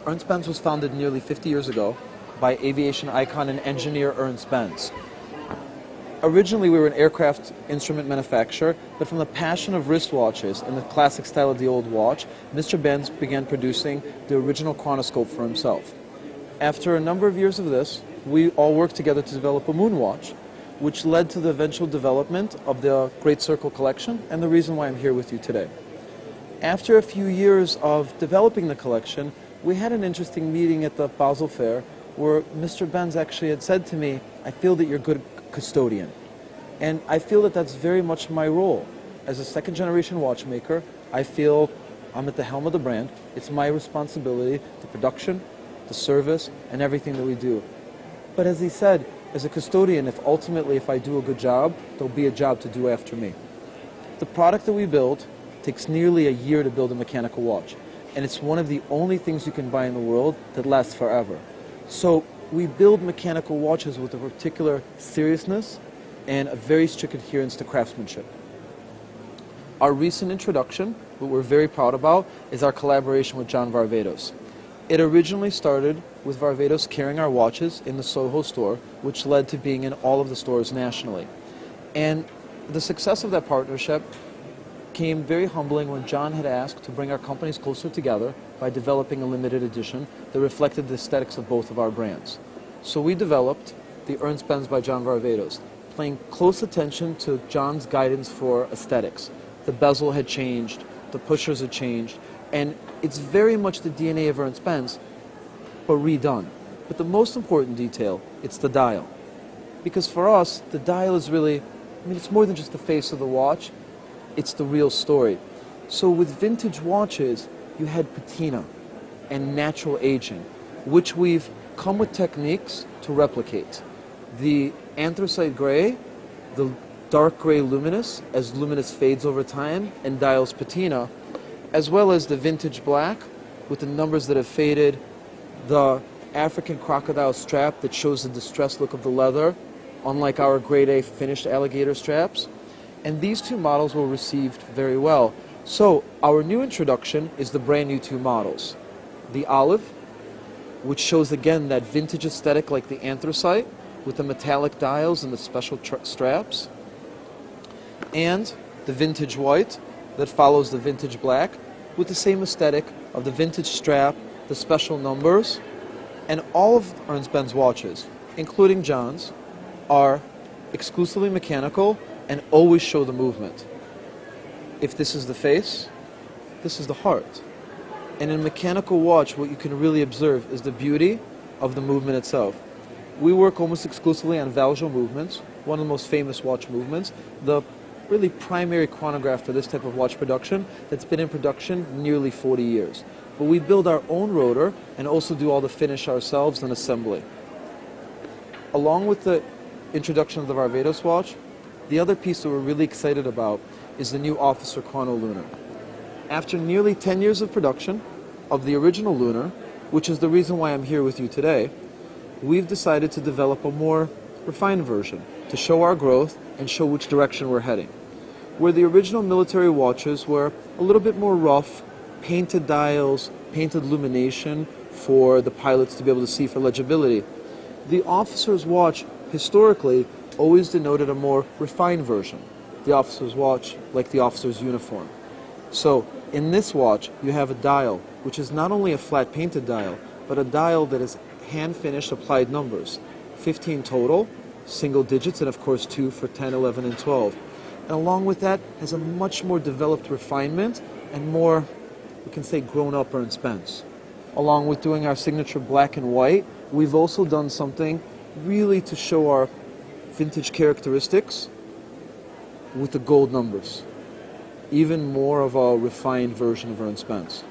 Ernst Benz was founded nearly 50 years ago by aviation icon and engineer Ernst Benz. Originally, we were an aircraft instrument manufacturer, but from the passion of wristwatches and the classic style of the old watch, Mr. Benz began producing the original chronoscope for himself. After a number of years of this, we all worked together to develop a moon watch, which led to the eventual development of the Great Circle collection and the reason why I'm here with you today. After a few years of developing the collection, we had an interesting meeting at the Basel Fair where Mr. Benz actually had said to me, "I feel that you're a good custodian." And I feel that that's very much my role. As a second-generation watchmaker, I feel I'm at the helm of the brand. It's my responsibility, the production, the service, and everything that we do. But as he said, as a custodian, if I do a good job, there'll be a job to do after me. The product that we build takes nearly a year to build a mechanical watch, and it's one of the only things you can buy in the world that lasts forever. So we build mechanical watches with a particular seriousness and a very strict adherence to craftsmanship. Our recent introduction, what we're very proud about, is our collaboration with John Varvatos. It originally started with Varvatos carrying our watches in the Soho store, which led to being in all of the stores nationally. And the success of that partnership came very humbling when John had asked to bring our companies closer together by developing a limited edition that reflected the aesthetics of both of our brands. So we developed the Ernst Benz by John Varvatos, paying close attention to John's guidance for aesthetics. The bezel had changed, the pushers had changed, and it's very much the DNA of Ernst Benz, but redone. But the most important detail, it's the dial. Because for us, the dial is really, it's more than just the face of the watch, it's the real story. So with vintage watches, you had patina and natural aging, which we've come with techniques to replicate. The anthracite gray, the dark gray luminous, as luminous fades over time and dials patina, as well as the vintage black with the numbers that have faded, the African crocodile strap that shows the distressed look of the leather, unlike our grade A finished alligator straps. And these two models were received very well. So our new introduction is the brand new two models. The olive, which shows again that vintage aesthetic like the anthracite with the metallic dials and the special straps. And the vintage white that follows the vintage black with the same aesthetic of the vintage strap, the special numbers. And all of Ernst Benz watches, including John's, are exclusively mechanical and always show the movement. If this is the face, this is the heart. And in a mechanical watch, what you can really observe is the beauty of the movement itself. We work almost exclusively on Valjean movements, one of the most famous watch movements, the really primary chronograph for this type of watch production that's been in production nearly 40 years. But we build our own rotor and also do all the finish ourselves and assembly. Along with the introduction of the Varvatos watch, the other piece that we're really excited about is the new Officer Chrono Lunar. After nearly 10 years of production of the original Lunar, which is the reason why I'm here with you today, we've decided to develop a more refined version to show our growth and show which direction we're heading. Where the original military watches were a little bit more rough, painted dials, painted illumination for the pilots to be able to see for legibility, the officer's watch historically always denoted a more refined version. The officer's watch like the officer's uniform. So in this watch you have a dial which is not only a flat painted dial, but a dial that is hand finished applied numbers. 15 total, single digits, and of course 2 for 10, 11, and 12. And along with that has a much more developed refinement and more, we can say, grown-up Ernst Benz. Along with doing our signature black and white, we've also done something really to show our vintage characteristics with the gold numbers. Even more of a refined version of Ernst Benz.